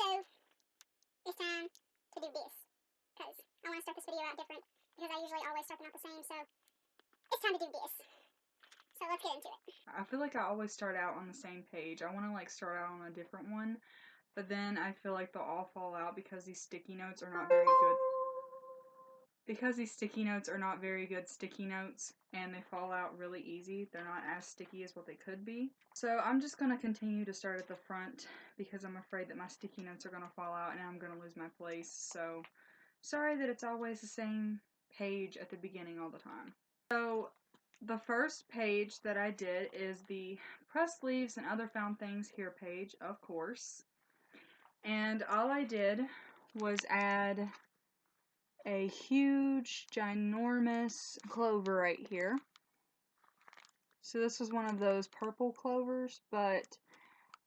So, it's time to do this, because I want to start this video out different, because I usually always start them out the same, so it's time to do this. So let's get into it. I feel like I always start out on the same page. I want to like start out on a different one, but then I feel like they'll all fall out because these sticky notes are not very good. Because these sticky notes are not very good sticky notes and they fall out really easy, they're not as sticky as what they could be. So I'm just going to continue to start at the front because I'm afraid that my sticky notes are going to fall out and I'm going to lose my place. So sorry that it's always the same page at the beginning all the time. So the first page that I did is the pressed leaves and other found things here page, of course. And all I did was add a huge, ginormous clover right here. So this was one of those purple clovers, but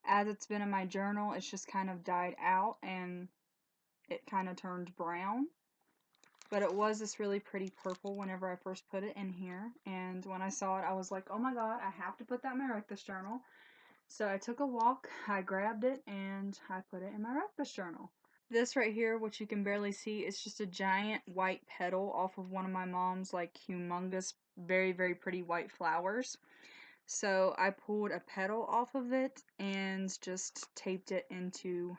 as it's been in my journal, it's just kind of died out and it kind of turned brown. But it was this really pretty purple whenever I first put it in here, and when I saw it, I was like, oh my god, I have to put that in my Rectus journal. So I took a walk, I grabbed it, and I put it in my Rectus journal. This right here, which you can barely see, is just a giant white petal off of one of my mom's like humongous, very, very pretty white flowers. So I pulled a petal off of it and just taped it into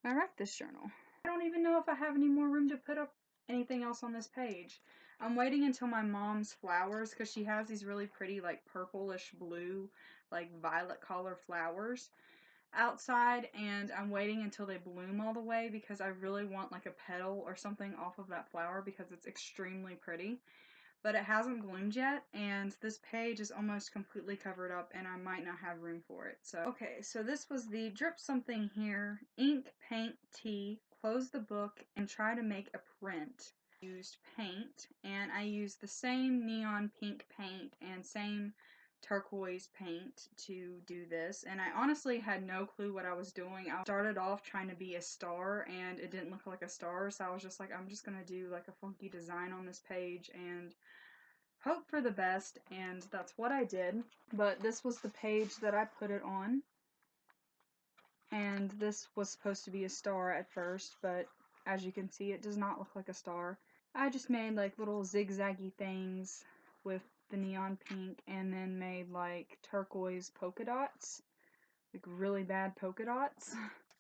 my Rectus journal. I don't even know if I have any more room to put up anything else on this page. I'm waiting until my mom's flowers, because she has these really pretty like purplish blue, like violet color flowers outside, and I'm waiting until they bloom all the way because I really want like a petal or something off of that flower because it's extremely pretty. But it hasn't bloomed yet, and this page is almost completely covered up and I might not have room for it. So okay, so this was the Drip Something Here ink paint tea, close the book and try to make a print. I used paint, and I used the same neon pink paint and same turquoise paint to do this, and I honestly had no clue what I was doing. I started off trying to be a star and it didn't look like a star, so I was just like, I'm just gonna do like a funky design on this page and hope for the best, and that's what I did. But this was the page that I put it on, and this was supposed to be a star at first, but as you can see, it does not look like a star. I just made like little zigzaggy things with the neon pink, and then made like turquoise polka dots, like really bad polka dots.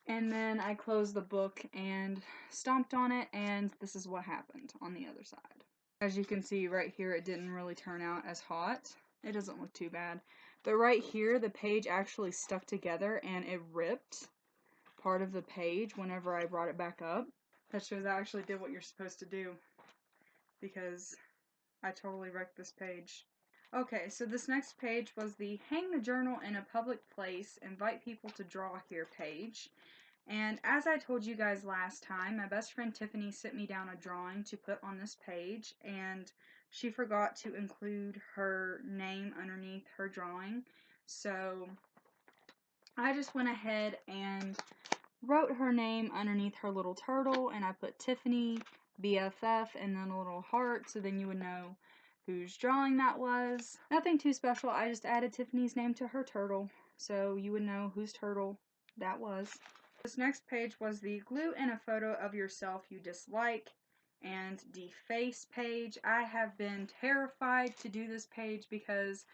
And then I closed the book and stomped on it, and this is what happened on the other side. As you can see right here, it didn't really turn out as hot. It doesn't look too bad. But right here, the page actually stuck together and it ripped part of the page whenever I brought it back up. That shows I actually did what you're supposed to do, because I totally wrecked this page. Okay, so this next page was the Hang the Journal in a Public Place, Invite People to Draw Here page. And as I told you guys last time, my best friend Tiffany sent me down a drawing to put on this page, and she forgot to include her name underneath her drawing. So I just went ahead and wrote her name underneath her little turtle, and I put Tiffany BFF and then a little heart, so then you would know whose drawing that was. Nothing too special, I just added Tiffany's name to her turtle, so you would know whose turtle that was. This next page was the glue in a photo of yourself you dislike and deface page. I have been terrified to do this page because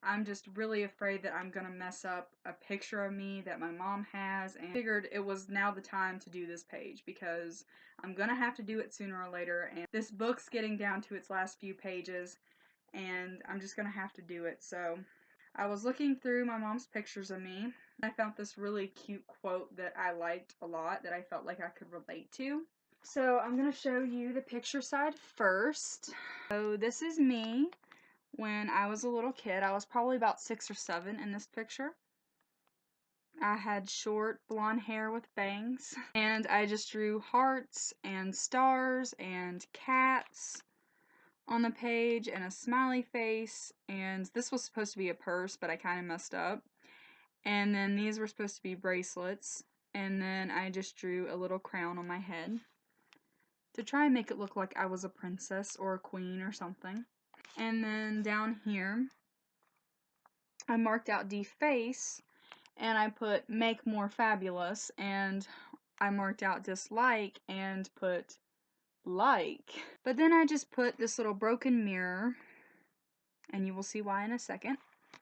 I'm just really afraid that I'm going to mess up a picture of me that my mom has, and figured it was now the time to do this page because I'm going to have to do it sooner or later, and this book's getting down to its last few pages and I'm just going to have to do it. So I was looking through my mom's pictures of me, and I found this really cute quote that I liked a lot that I felt like I could relate to. So I'm going to show you the picture side first. So this is me when I was a little kid. I was probably about 6 or 7 in this picture. I had short blonde hair with bangs, and I just drew hearts and stars and cats on the page and a smiley face, and this was supposed to be a purse, but I kind of messed up. And then these were supposed to be bracelets, and then I just drew a little crown on my head to try and make it look like I was a princess or a queen or something. And then down here, I marked out deface, and I put make more fabulous, and I marked out dislike and put like. But then I just put this little broken mirror, and you will see why in a second.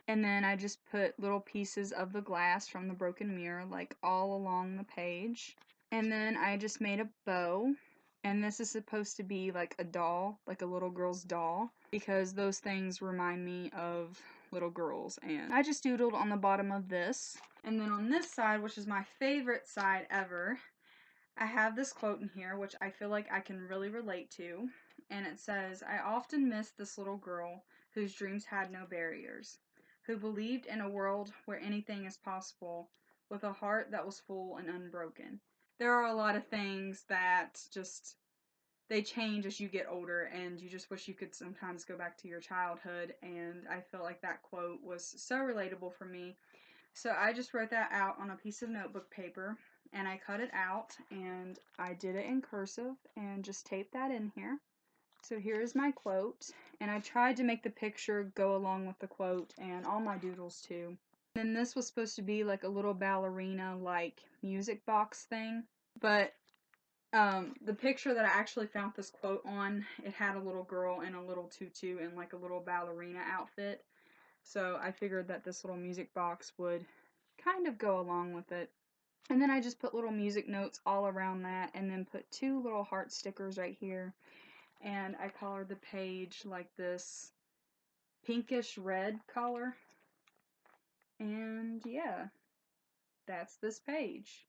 And then I just put little pieces of the glass from the broken mirror like all along the page. And then I just made a bow, and this is supposed to be like a doll, like a little girl's doll, because those things remind me of little girls. And I just doodled on the bottom of this. And then on this side, which is my favorite side ever, I have this quote in here, which I feel like I can really relate to. And it says, "I often miss this little girl whose dreams had no barriers, who believed in a world where anything is possible, with a heart that was full and unbroken." There are a lot of things that just, they change as you get older, and you just wish you could sometimes go back to your childhood, and I feel like that quote was so relatable for me. So I just wrote that out on a piece of notebook paper, and I cut it out, and I did it in cursive and just taped that in here. So here's my quote, and I tried to make the picture go along with the quote and all my doodles too. Then this was supposed to be like a little ballerina like music box thing, but the picture that I actually found this quote on, it had a little girl in a little tutu and like a little ballerina outfit. So I figured that this little music box would kind of go along with it. And then I just put little music notes all around that, and then put 2 little heart stickers right here. And I colored the page like this pinkish red color. And yeah, that's this page.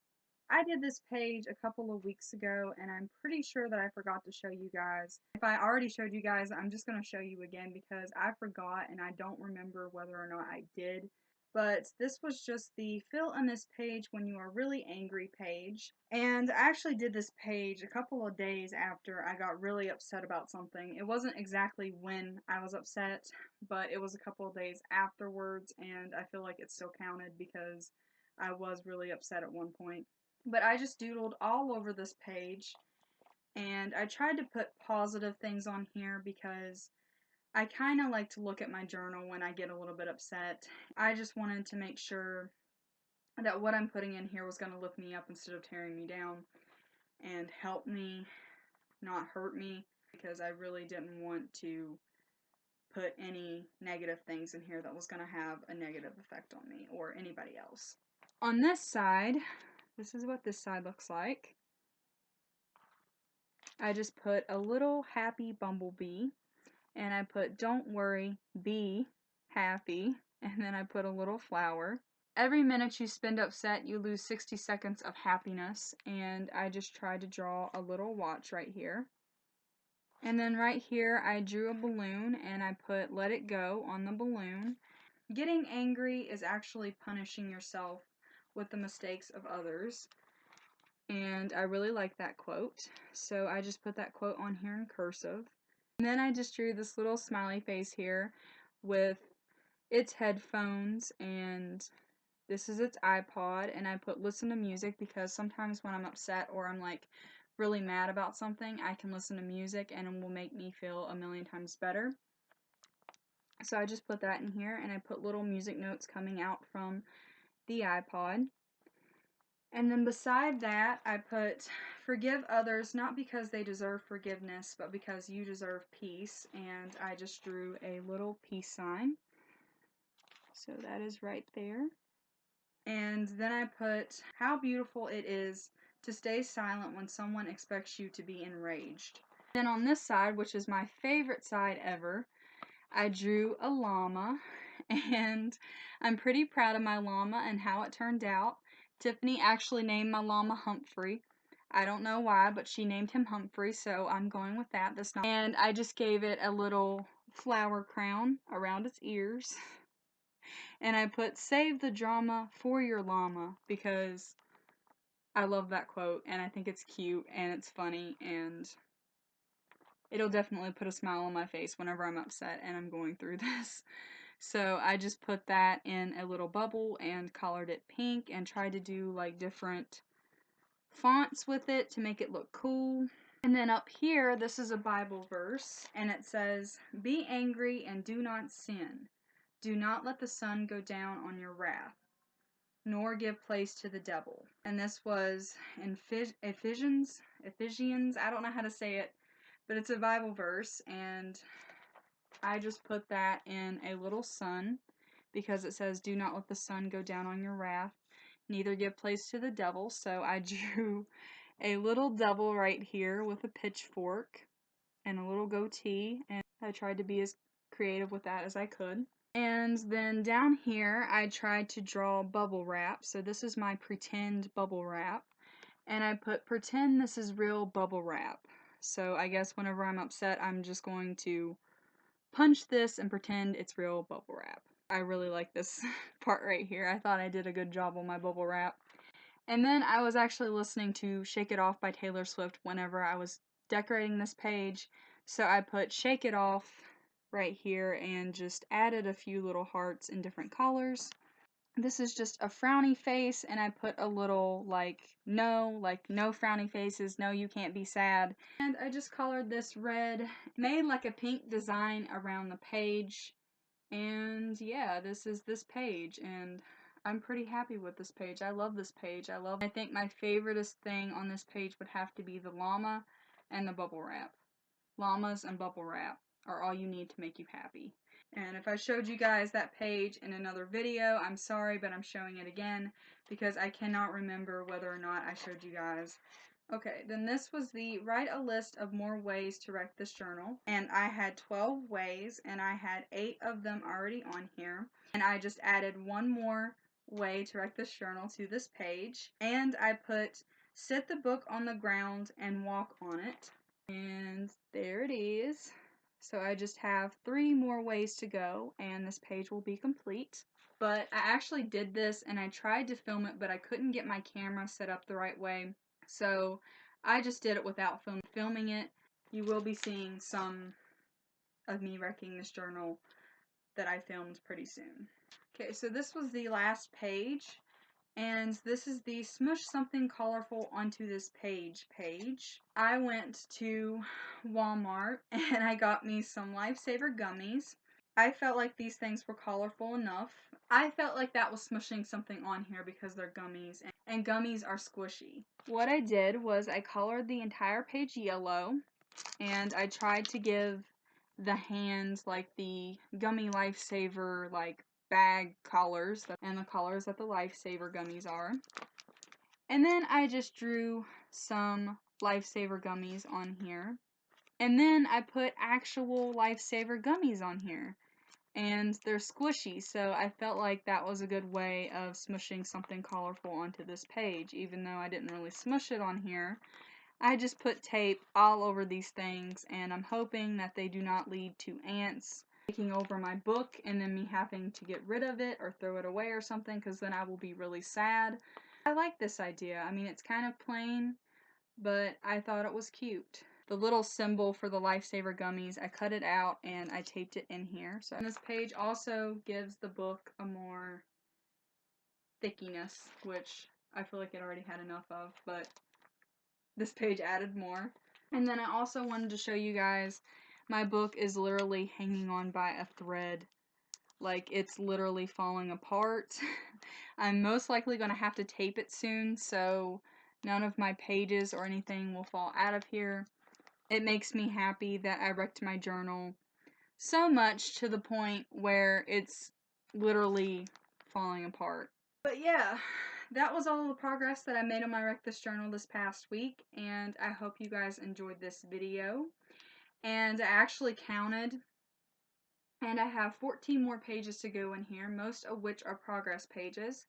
I did this page a couple of weeks ago, and I'm pretty sure that I forgot to show you guys. If I already showed you guys, I'm just going to show you again because I forgot and I don't remember whether or not I did. But this was just the fill in this page when you are really angry page. And I actually did this page a couple of days after I got really upset about something. It wasn't exactly when I was upset, but it was a couple of days afterwards, and I feel like it still counted because I was really upset at one point. But I just doodled all over this page, and I tried to put positive things on here because I kind of like to look at my journal when I get a little bit upset. I just wanted to make sure that what I'm putting in here was going to lift me up instead of tearing me down and help me, not hurt me, because I really didn't want to put any negative things in here that was going to have a negative effect on me or anybody else. On this side, this is what this side looks like. I just put a little happy bumblebee, and I put "don't worry, be happy," and then I put a little flower. Every minute you spend upset, you lose 60 seconds of happiness, and I just tried to draw a little watch right here. And then right here I drew a balloon, and I put "let it go" on the balloon. Getting angry is actually punishing yourself with the mistakes of others. And I really like that quote, so I just put that quote on here in cursive. And then I just drew this little smiley face here with its headphones, and this is its iPod, and I put "listen to music" because sometimes when I'm upset or I'm like really mad about something, I can listen to music and it will make me feel a million times better. So I just put that in here, and I put little music notes coming out from the iPod. And then beside that, I put "forgive others, not because they deserve forgiveness, but because you deserve peace." And I just drew a little peace sign. So that is right there. And then I put "how beautiful it is to stay silent when someone expects you to be enraged." Then on this side, which is my favorite side ever, I drew a llama, and I'm pretty proud of my llama and how it turned out. Tiffany actually named my llama Humphrey. I don't know why, but she named him Humphrey, so I'm going with that this night. And I just gave it a little flower crown around its ears. And I put "save the drama for your llama" because I love that quote, and I think it's cute, and it's funny, and it'll definitely put a smile on my face whenever I'm upset and I'm going through this. So I just put that in a little bubble and colored it pink and tried to do like different fonts with it to make it look cool. And then up here, this is a Bible verse, and it says, "Be angry and do not sin. Do not let the sun go down on your wrath." nor give place to the devil. And this was in Ephesians, I don't know how to say it, but it's a Bible verse, and I just put that in a little sun because it says, do not let the sun go down on your wrath, neither give place to the devil. So I drew a little devil right here with a pitchfork and a little goatee, and I tried to be as creative with that as I could. And then down here, I tried to draw bubble wrap. So this is my pretend bubble wrap. And I put pretend this is real bubble wrap. So I guess whenever I'm upset, I'm just going to punch this and pretend it's real bubble wrap. I really like this part right here. I thought I did a good job on my bubble wrap. And then I was actually listening to Shake It Off by Taylor Swift whenever I was decorating this page. So I put Shake It Off right here and just added a few little hearts in different colors. This is just a frowny face, and I put a little no frowny faces, no, you can't be sad. And I just colored this red, made like a pink design around the page. And yeah, this is this page, and I'm pretty happy with this page. I love this page. I think my favoriteest thing on this page would have to be the llama and the bubble wrap. Llamas and bubble wrap are all you need to make you happy. And if I showed you guys that page in another video, I'm sorry, but I'm showing it again because I cannot remember whether or not I showed you guys. Okay, then this was the write a list of more ways to wreck this journal. And I had 12 ways, and I had 8 of them already on here. And I just added one more way to wreck this journal to this page. And I put sit the book on the ground and walk on it. And there it is. So I just have 3 more ways to go, and this page will be complete. But I actually did this, and I tried to film it, but I couldn't get my camera set up the right way. So I just did it without filming it. You will be seeing some of me wrecking this journal that I filmed pretty soon. Okay, so this was the last page. And this is the Smush Something Colorful Onto This Page. I went to Walmart and I got me some Lifesaver gummies. I felt like these things were colorful enough. I felt like that was smushing something on here because they're gummies, and gummies are squishy. What I did was I colored the entire page yellow, and I tried to give the hands like the gummy Lifesaver bag collars and the collars that the Lifesaver gummies are. And then I just drew some Lifesaver gummies on here. And then I put actual Lifesaver gummies on here. And they're squishy, so I felt like that was a good way of smushing something colorful onto this page. Even though I didn't really smush it on here, I just put tape all over these things, and I'm hoping that they do not lead to ants taking over my book and then me having to get rid of it or throw it away or something, because then I will be really sad. I like this idea. I mean, it's kind of plain, but I thought it was cute. The little symbol for the Lifesaver gummies, I cut it out and I taped it in here. So this page also gives the book a more thickiness, which I feel like it already had enough of, but this page added more. And then I also wanted to show you guys, my book is literally hanging on by a thread. Like, it's literally falling apart. I'm most likely going to have to tape it soon, so none of my pages or anything will fall out of here. It makes me happy that I wrecked my journal so much to the point where it's literally falling apart. But yeah, that was all the progress that I made on my Wreck This Journal this past week, and I hope you guys enjoyed this video. And I actually counted, and I have 14 more pages to go in here, most of which are progress pages.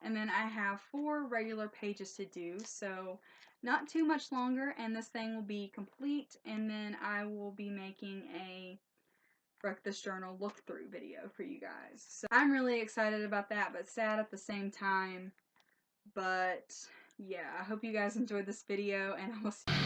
And then I have 4 regular pages to do, so not too much longer, and this thing will be complete, and then I will be making a Wreck This Journal look-through video for you guys. So I'm really excited about that, but sad at the same time. But yeah, I hope you guys enjoyed this video, and I will see you.